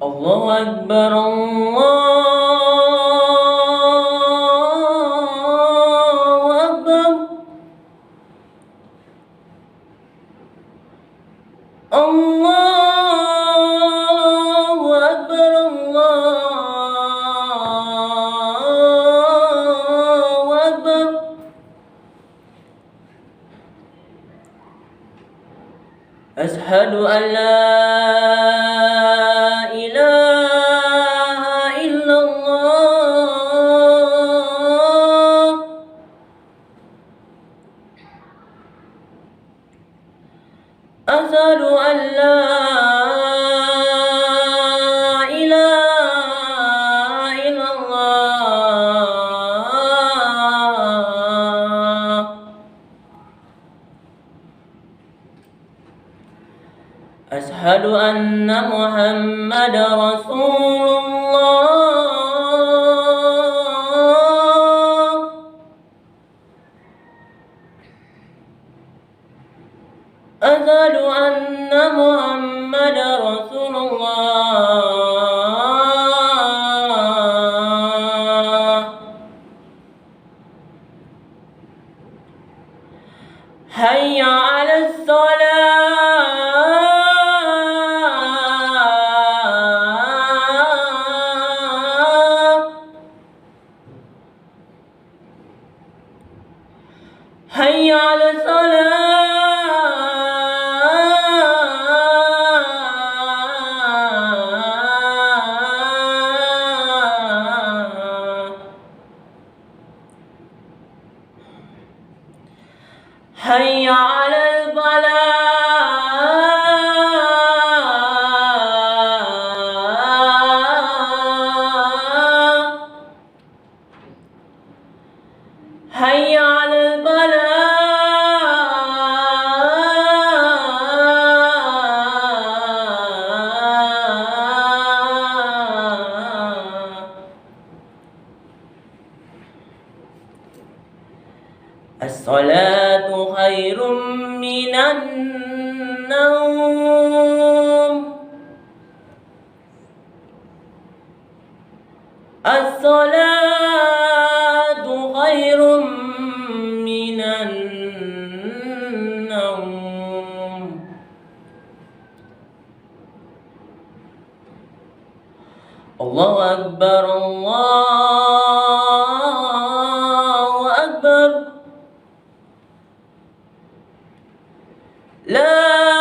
الله أكبر الله أكبر الله أكبر الله أكبر أشهد أن لا إله إلا الله أشهد أن لا إله إلا الله أشهد أن محمد رسول الله أشهد أن محمد رسول الله حي على الصلاة حي على الصلاة حي على الفلاح حي على الفلاح الصلاة خير من النوم الصلاة خير من النوم الله أكبر الله أكبر لا